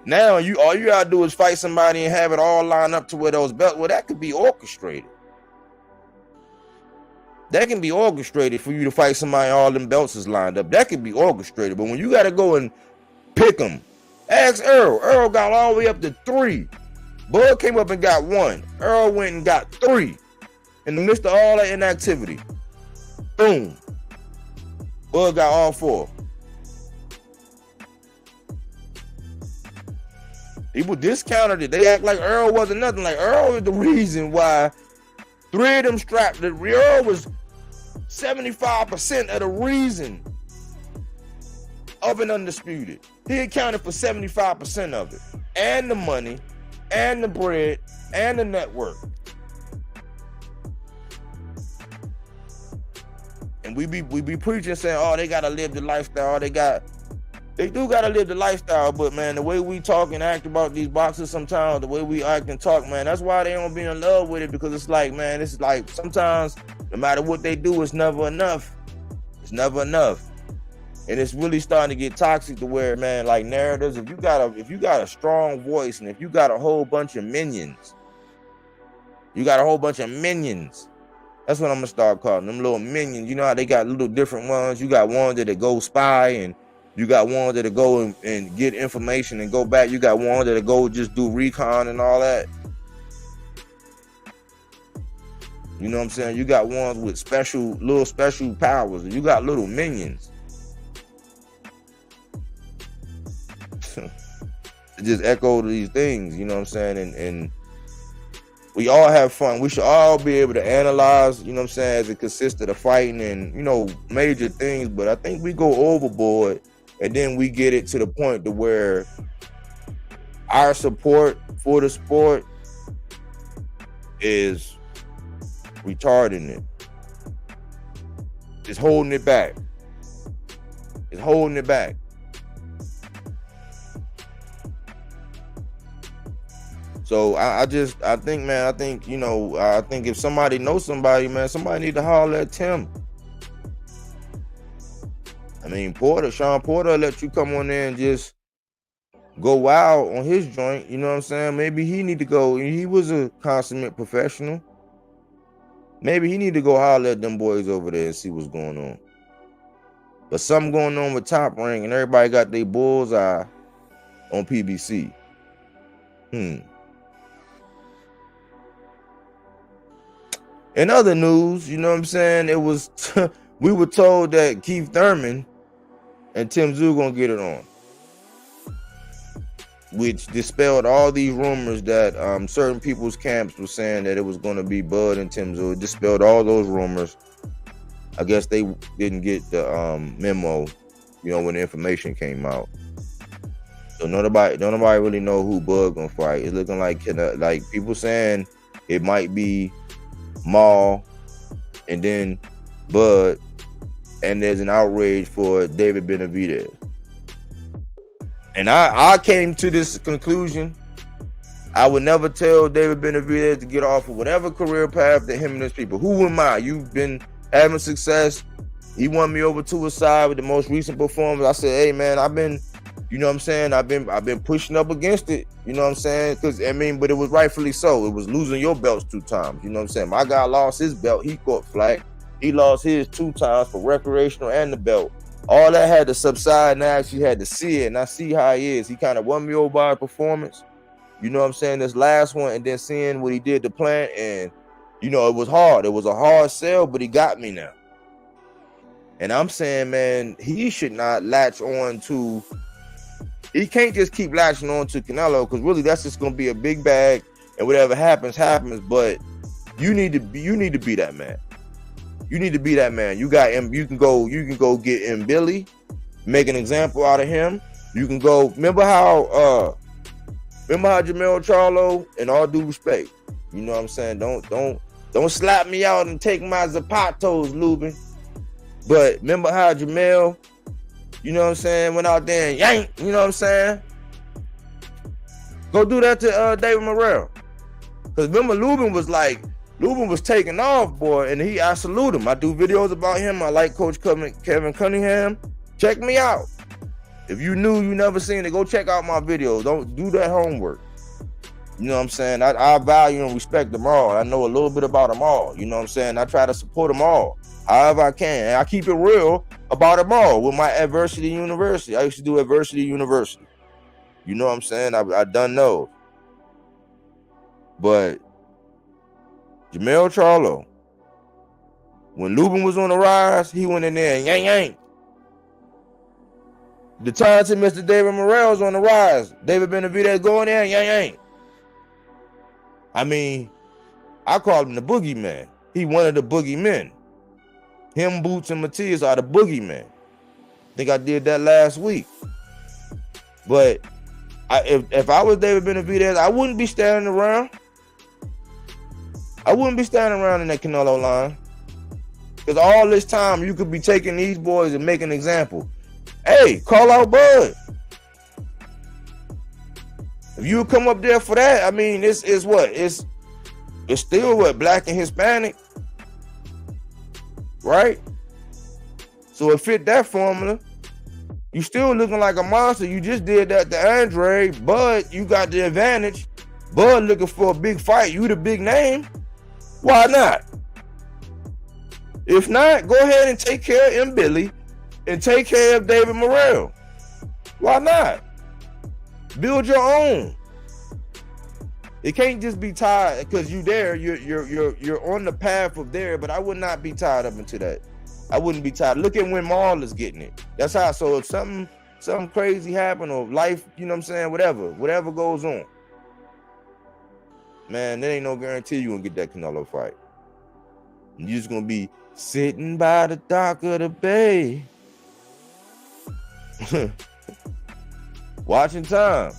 Now all you gotta do is fight somebody and have it all lined up to where those belts. Well, that could be orchestrated. That can be orchestrated for you to fight somebody. All them belts is lined up. That can be orchestrated. But when you gotta go and pick them, ask Earl. Earl got all the way up to 3. Bud came up and got 1. Earl went and got 3. In the midst of all that inactivity, boom. Bud got all 4. People discounted it. They act like Earl wasn't nothing. Like Earl is the reason why 3 of them strapped. Earl was 75% of the reason of an undisputed. He accounted for 75% of it, and the money, and the bread, and the network. And we be preaching saying, oh, they gotta live the lifestyle. They do gotta live the lifestyle, but man, the way we talk and act about these boxers sometimes, the way we act and talk, man, that's why they don't be in love with it, because it's like, man, it's like sometimes no matter what they do, it's never enough. It's never enough. And it's really starting to get toxic to where, man, like narratives, if you got a strong voice and if you got a whole bunch of minions, that's what I'm gonna start calling them, little minions. You know how they got little different ones. You got ones that go spy, and you got ones that go and get information and go back. You got ones that go just do recon and all that. You know what I'm saying? You got ones with little special powers, and you got little minions. Just echo these things, you know what I'm saying? And we all have fun. We should all be able to analyze, you know what I'm saying, as it consists of the fighting and, you know, major things. But I think we go overboard, and then we get it to the point to where our support for the sport is retarding it. It's holding it back. So I think, you know, I think if somebody knows somebody, man, somebody need to holler at Tim. I mean, Sean Porter let you come on there and just go wild on his joint. You know what I'm saying? Maybe he need to go. He was a consummate professional. Maybe he need to go holler at them boys over there and see what's going on. But something going on with Top Rank, and everybody got their bullseye on PBC. In other news, you know what I'm saying? It was we were told that Keith Thurman and Tim Tszyu gonna get it on, which dispelled all these rumors that certain people's camps were saying that it was gonna be Bud and Tim Tszyu. It dispelled all those rumors. I guess they didn't get the memo, you know, when the information came out. So nobody really know who Bud gonna fight. It's looking like people saying it might be Maul and then Bud, and there's an outrage for David Benavidez. And I came to this conclusion. I would never tell David Benavidez to get off of whatever career path that him and his people. Who am I? You've been having success. He won me over to his side with the most recent performance. I said, hey man, I've been, you know what I'm saying? I've been pushing up against it. You know what I'm saying? Because but it was rightfully so. It was losing your belts 2 times. You know what I'm saying? My guy lost his belt. He caught flack. He lost his 2 times for recreational and the belt. All that had to subside, and I actually had to see it, and I see how he is. He kind of won me over by a performance. You know what I'm saying? This last one, and then seeing what he did to Plant, and you know, it was hard. It was a hard sell, but he got me now. And I'm saying, man, he should not latch on to. He can't just keep latching on to Canelo, because really that's just gonna be a big bag, and whatever happens. But you need to be that man. You need to be that man. You got him. You can go get him Billy. make an example out of him. You can go. Remember how Jamel Charlo, in all due respect, you know what I'm saying? Don't slap me out and take my zapatos, Lubin. But remember how Jamel, you know what I'm saying, went out there and yank, you know what I'm saying? Go do that to David Morrell. Because remember, Lubin was taking off, boy, and I salute him. I do videos about him. I like Coach Kevin Cunningham. Check me out. If you knew you never seen it, go check out my videos. Don't do that homework. You know what I'm saying? I value and respect them all. I know a little bit about them all. You know what I'm saying? I try to support them all however I can. And I keep it real about them all with my Adversity University. I used to do Adversity University. You know what I'm saying? I done know. But Jamel Charlo, when Lubin was on the rise, he went in there and yank. The talented Mr. David Morrell's on the rise. David Benavidez going there and yank. I mean, I called him the boogeyman. He one of the boogeymen. Him, Boots, and Matias are the boogeymen. I think I did that last week. But if I was David Benavidez, I wouldn't be standing around. I wouldn't be standing around in that Canelo line. Because all this time, you could be taking these boys and making an example. Hey, call out Bud. If you would come up there for that, I mean, it's what? It's still what? Black and Hispanic. Right? So it fit that formula. You still looking like a monster. You just did that to Andre. Bud, you got the advantage. Bud looking for a big fight. You the big name. Why not? If not, go ahead and take care of M. Billy and take care of David Morrell. Why not? Build your own. It can't just be tied because you're there. You're on the path of there, but I would not be tied up into that. I wouldn't be tied. Look at when Marl is getting it. That's how. So if something crazy happen or life, you know what I'm saying, whatever goes on, man, there ain't no guarantee you gonna get that Canelo fight. You're just gonna be sitting by the dock of the bay. Watching time.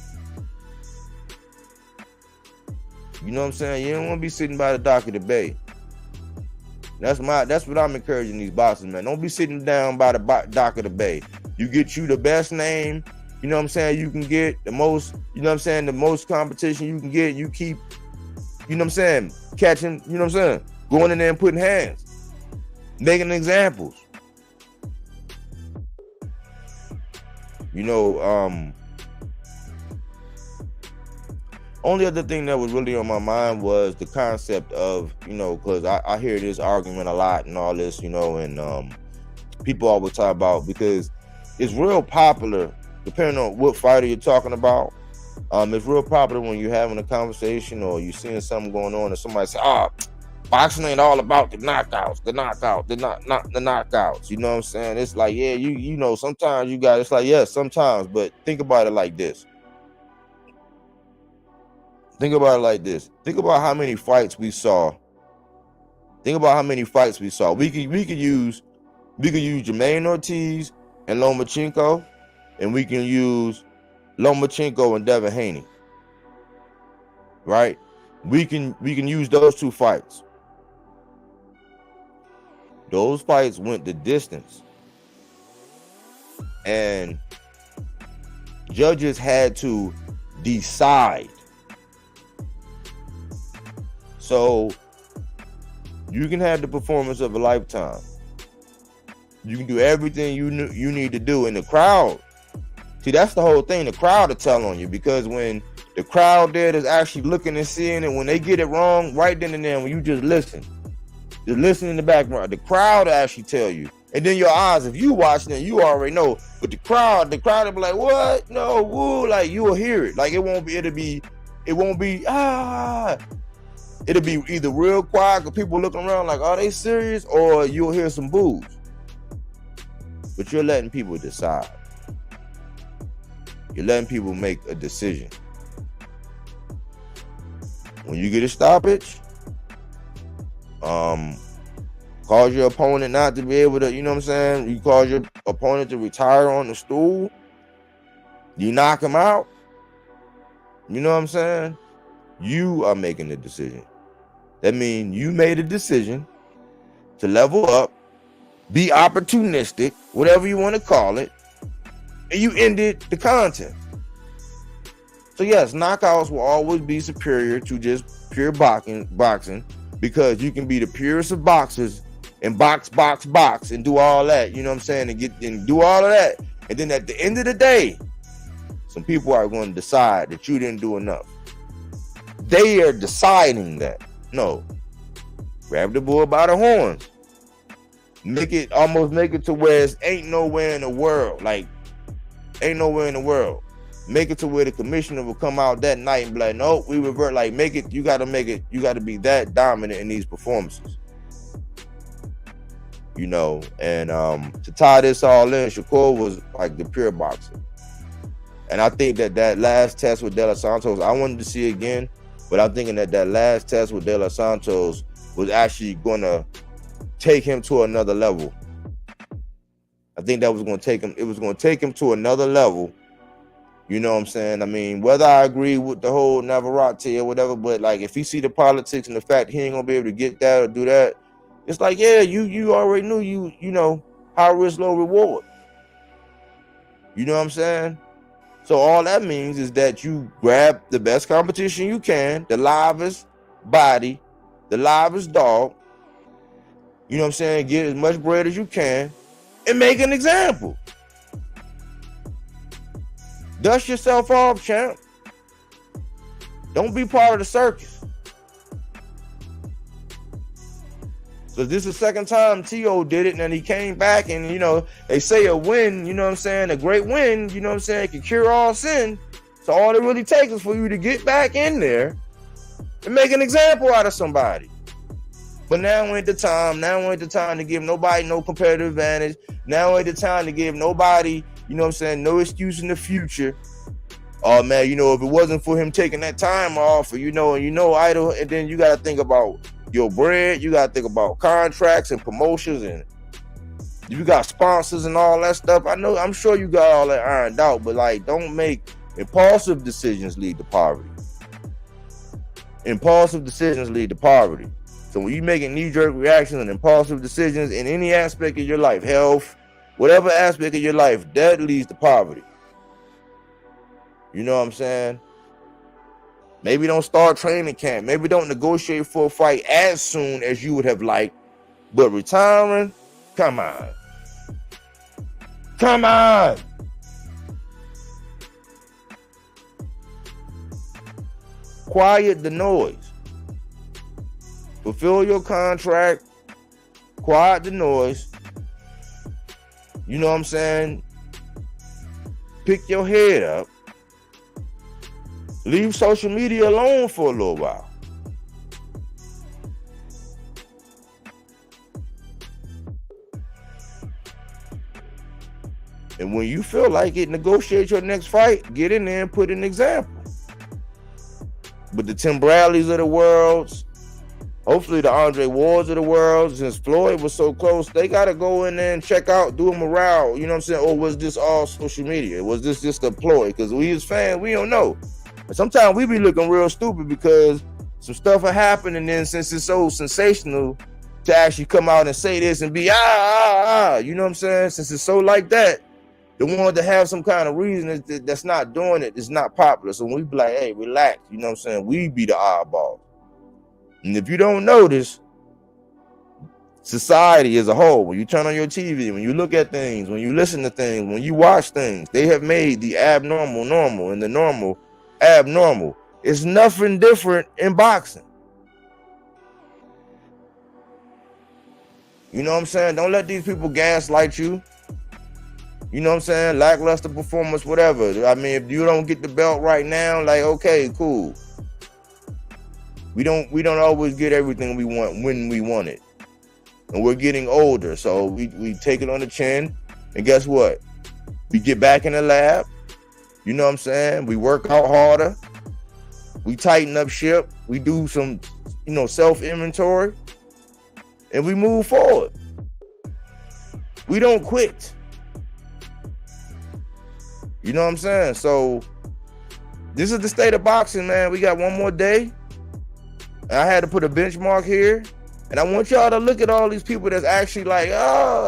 You know what I'm saying? You don't want to be sitting by the dock of the bay. That's what I'm encouraging these boxers, man. Don't be sitting down by the dock of the bay. You get you the best name, you know what I'm saying, you can get the most, you know what I'm saying, the most competition you can get. You keep, you know what I'm saying, catching, you know what I'm saying, going in there and putting hands, making examples. You know, only other thing that was really on my mind was the concept of, you know, because I hear this argument a lot and all this, you know, and people always talk about, because it's real popular, depending on what fighter you're talking about. It's real popular when you're having a conversation or you're seeing something going on and somebody say, boxing ain't all about the knockouts, the knockouts. You know what I'm saying? It's like, yeah, you know, sometimes you got, it's like, yeah, sometimes, but think about it like this. Think about it like this. Think about how many fights we saw. We could use Jermaine Ortiz and Lomachenko, and we can use Lomachenko and Devin Haney. Right? We can use those two fights. Those fights went the distance. And judges had to decide. So you can have the performance of a lifetime. You can do everything you need to do in the crowd. See, that's the whole thing. The crowd will tell on you, because when the crowd there is actually looking and seeing it, when they get it wrong, right then and there, when you just listen in the background, the crowd will actually tell you. And then your eyes, if you watching it, you already know. But the crowd will be like, what? No, woo, like you will hear it. Like it won't be, it'll be, it'll be either real quiet because people looking around like, are they serious? Or you'll hear some boos. But you're letting people decide. You're letting people make a decision. When you get a stoppage, cause your opponent not to be able to, you know what I'm saying? You cause your opponent to retire on the stool. You knock him out. You know what I'm saying? You are making the decision. That means you made a decision to level up, be opportunistic, whatever you want to call it, and you ended the contest. So yes, knockouts will always be superior to just pure boxing because you can be the purest of boxers and box and do all that, you know what I'm saying, and do all of that. And then at the end of the day, some people are going to decide that you didn't do enough. They are deciding that. No. Grab the bull by the horns. Make it to where it ain't nowhere in the world. Like, ain't nowhere in the world. Make it to where the commissioner will come out that night and be like, no, we revert. Like, you got to be that dominant in these performances. You know, and to tie this all in, Shakur was like the pure boxer. And I think that last test with De Los Santos, I wanted to see again, but I'm thinking that last test with De Los Santos was actually going to take him to another level. I think that was going to take him. It was going to take him to another level. You know what I'm saying? I mean, whether I agree with the whole Navarrete or whatever, but like if he see the politics and the fact he ain't gonna be able to get that or do that, it's like, yeah, you already knew you know, high risk, low reward. You know what I'm saying? So all that means is that you grab the best competition you can, the livest body, the livest dog. You know what I'm saying? Get as much bread as you can and make an example. Dust yourself off, champ. Don't be part of the circus. So this is the second time T.O. did it, and then he came back, and, you know, they say a win, you know what I'm saying, a great win, you know what I'm saying, can cure all sin. So all it really takes is for you to get back in there and make an example out of somebody. But now ain't the time. Now ain't the time to give nobody no competitive advantage. Now ain't the time to give nobody, you know what I'm saying, no excuse in the future. Oh man, you know, if it wasn't for him taking that time off, or you know, idle, and then you got to think about your bread, you got to think about contracts and promotions, and you got sponsors and all that stuff. I'm sure you got all that ironed out, but like, don't make impulsive decisions lead to poverty. Impulsive decisions lead to poverty. So when you're making knee-jerk reactions and impulsive decisions in any aspect of your life, health, whatever aspect of your life, that leads to poverty. You know what I'm saying? Maybe don't start training camp. Maybe don't negotiate for a fight as soon as you would have liked. But retiring, come on. Come on. Quiet the noise. Fulfill your contract. Quiet the noise. You know what I'm saying? Pick your head up. Leave social media alone for a little while. And when you feel like it, negotiate your next fight. Get in there and put an example. But the Tim Bradleys of the world, hopefully the Andre Wards of the world, since Floyd was so close, they got to go in there and check out, do a morale. You know what I'm saying? Or was this all social media? Was this just a ploy? Because we as fans, we don't know. And sometimes we be looking real stupid because some stuff will happen, and then since it's so sensational to actually come out and say this and be you know what I'm saying? Since it's so like that, the one to have some kind of reason that's not doing it is not popular. So when we be like, hey, relax, you know what I'm saying? We be the oddball. And if you don't notice, society as a whole, when you turn on your TV, when you look at things, when you listen to things, when you watch things, they have made the abnormal normal and the normal abnormal. It's nothing different in boxing. You know what I'm saying? Don't let these people gaslight you. You know what I'm saying? Lackluster performance, whatever. I mean, if you don't get the belt right now, like, okay, cool. We don't always get everything we want when we want it. And we're getting older, so we take it on the chin. And guess what? We get back in the lab. You know what I'm saying? We work out harder. We tighten up ship. We do some, self-inventory. and we move forward. We don't quit. You know what I'm saying? So this is the state of boxing, man. We got one more day. I had to put a benchmark here. And I want y'all to look at all these people that's actually like,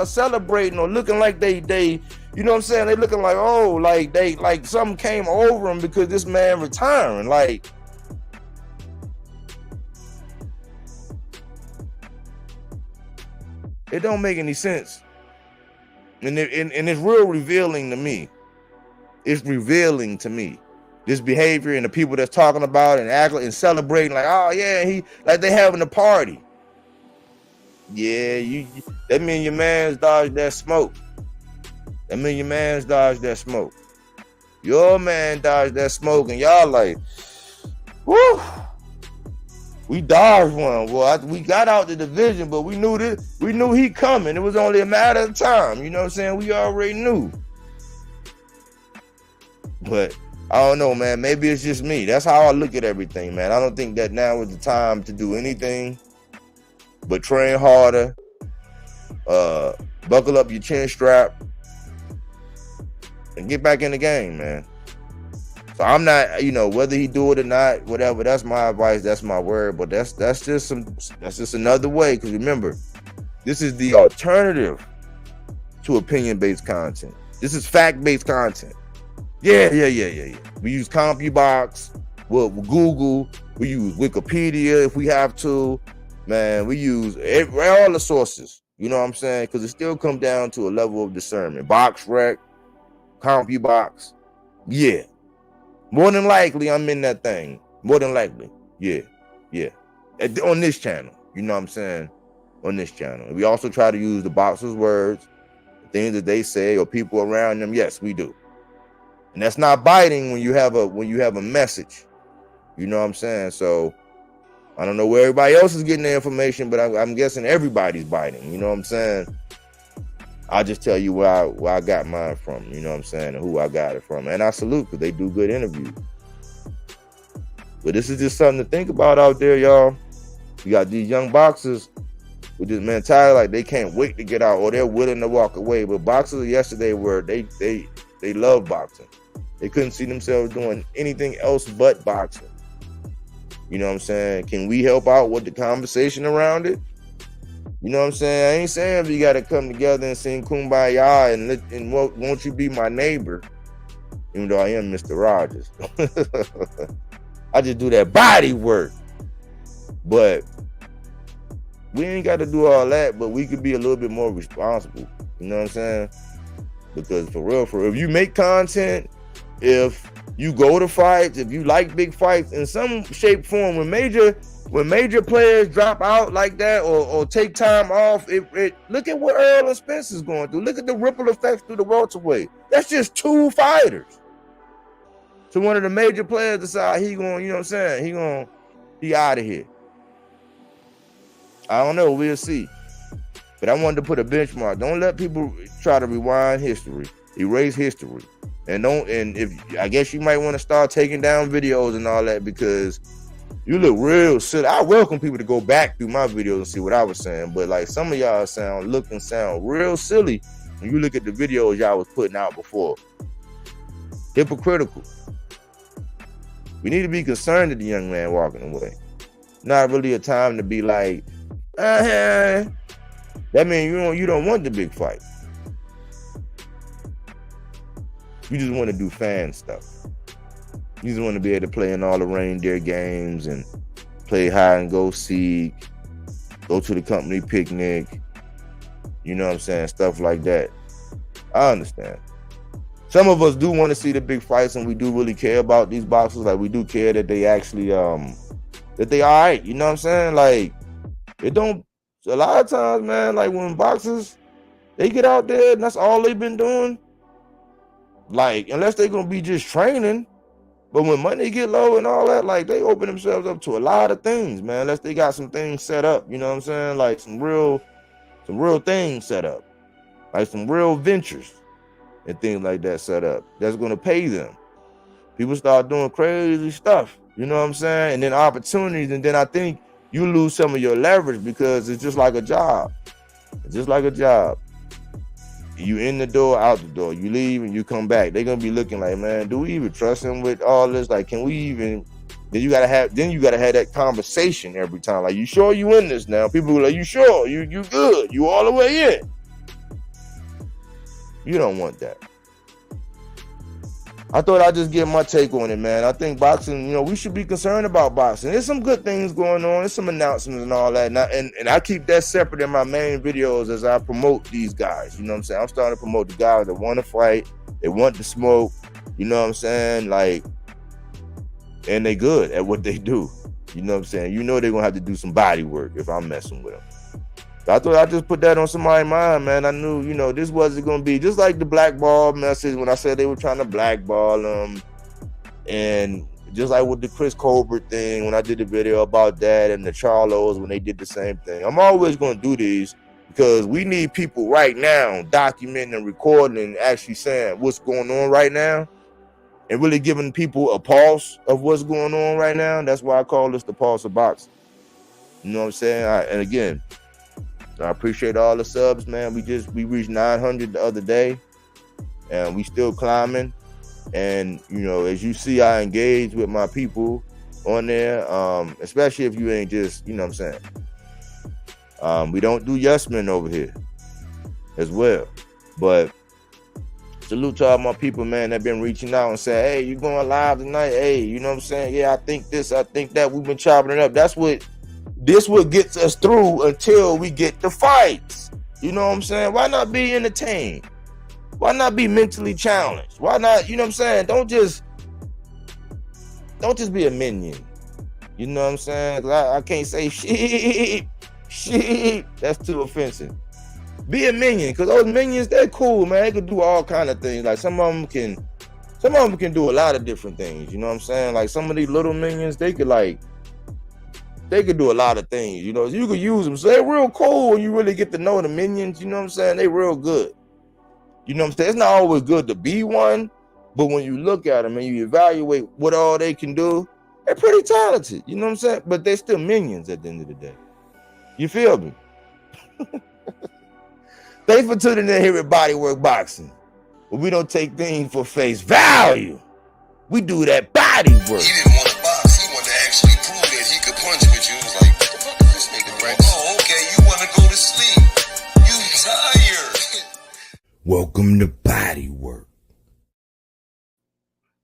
celebrating or looking like they, you know what I'm saying? They looking like, like something came over them because this man retiring. Like, it don't make any sense. And it's real revealing to me. It's revealing to me. This behavior and the people that's talking about and acting and celebrating like, oh yeah, he like they having a party. Yeah, that mean your man's dodged that smoke. That mean your man's dodged that smoke. Your man dodged that smoke, and y'all like, whoo, we dodged one. Well, we got out the division, but we knew he coming. It was only a matter of time. You know what I'm saying? We already knew. But I don't know, man. Maybe it's just me. That's how I look at everything, man. I don't think that now is the time to do anything but train harder, buckle up your chin strap, and get back in the game, man. So I'm not, whether he do it or not, whatever. That's my advice. That's my word. But that's just another way. Because remember, this is the alternative to opinion-based content. This is fact-based content. Yeah. We use CompuBox, we'll Google, we use Wikipedia if we have to. Man, we use all the sources. You know what I'm saying? Because it still comes down to a level of discernment. BoxRec, CompuBox. Yeah. More than likely, I'm in that thing. More than likely. Yeah. On this channel. You know what I'm saying? On this channel. We also try to use the boxers' words, things that they say or people around them. Yes, we do. And that's not biting when you have a message. You know what I'm saying? So I don't know where everybody else is getting their information, but I'm guessing everybody's biting. You know what I'm saying? I'll just tell you where I got mine from. You know what I'm saying? And who I got it from. And I salute because they do good interviews. But this is just something to think about out there, y'all. You got these young boxers with this mentality like they can't wait to get out or they're willing to walk away. But boxers yesterday were they love boxing. They couldn't see themselves doing anything else but boxing. You know what I'm saying? Can we help out with the conversation around it? You know what I'm saying? I ain't saying we got to come together and sing Kumbaya and won't you be my neighbor? Even though I am Mr. Rogers. I just do that body work. But we ain't got to do all that, but we could be a little bit more responsible. You know what I'm saying? Because for real, if you make content, if you go to fights, if you like big fights in some shape, form, when major players drop out like that or take time off, look at what Earl and Spence is going through. Look at the ripple effects through the welterweight. That's just 2 fighters. So one of the major players decide he going, you know what I'm saying? He out of here. I don't know. We'll see. But I wanted to put a benchmark. Don't let people try to rewind history, erase history. And I guess you might want to start taking down videos and all that because you look real silly. I welcome people to go back through my videos and see what I was saying. But like some of y'all sound real silly when you look at the videos y'all was putting out before. Hypocritical. We need to be concerned at the young man walking away. Not really a time to be like, that means you don't want the big fight. You just want to do fan stuff. You just want to be able to play in all the reindeer games and play hide and go seek, go to the company picnic. You know what I'm saying? Stuff like that. I understand. Some of us do want to see the big fights, and we do really care about these boxers. Like we do care that they actually that they all right. You know what I'm saying? Like it don't. A lot of times, man, like when boxers they get out there and that's all they've been doing. Like, unless they're going to be just training, but when money get low and all that, like, they open themselves up to a lot of things, man, unless they got some things set up, you know what I'm saying? Like, some real things set up, like some real ventures and things like that set up that's going to pay them. People start doing crazy stuff, you know what I'm saying? And then opportunities, and then I think you lose some of your leverage because it's just like a job. It's just like a job. You in the door, out the door. You leave and you come back. They're gonna be looking like, man, do we even trust him with all this? Like, can we even? Then you gotta have that conversation every time. Like, you sure you in this now? People are like, you sure? You good? You all the way in? You don't want that. I thought I'd just give my take on it, man. I think boxing, we should be concerned about boxing. There's some good things going on. There's some announcements and all that. And I keep that separate in my main videos as I promote these guys. You know what I'm saying? I'm starting to promote the guys that want to fight. They want to smoke. You know what I'm saying? Like, and they good at what they do. You know what I'm saying? They're going to have to do some body work if I'm messing with them. So I thought I'd just put that on somebody's mind, man. I knew, this wasn't going to be just like the blackball message when I said they were trying to blackball them. And just like with the Chris Colbert thing, when I did the video about that, and the Charlos when they did the same thing. I'm always going to do these because we need people right now documenting and recording and actually saying what's going on right now and really giving people a pulse of what's going on right now. That's why I call this the pulse of boxing. You know what I'm saying? And again, I appreciate all the subs, man. We reached 900 the other day, and we still climbing. And as you see, I engage with my people on there, especially if you ain't just, you know what I'm saying. We don't do yes men over here as well. But salute to all my people, man, that been reaching out and saying, hey, you going live tonight? Hey, you know what I'm saying? Yeah, I think this, I think that. We've been chopping it up. This what gets us through until we get the fights. You know what I'm saying? Why not be entertained? Why not be mentally challenged? Why not, you know what I'm saying? Don't just be a minion. You know what I'm saying? I can't say sheep. That's too offensive. Be a minion, because those minions, they're cool, man. They can do all kind of things. Like some of them can do a lot of different things. You know what I'm saying? Like some of these little minions, they could do a lot of things, you could use them. So they're real cool when you really get to know the minions, you know what I'm saying? They real good. You know what I'm saying? It's not always good to be one, but when you look at them and you evaluate what all they can do, they're pretty talented, you know what I'm saying? But they're still minions at the end of the day. You feel me? Thanks for tuning in here at Bodywork Boxing. But we don't take things for face value. We do that body work. He didn't want to box. He wanted to actually prove that he could punch with you. He was like, what the fuck is this nigga, right? Oh, okay, you want to go to sleep. You tired. Welcome to Bodywork.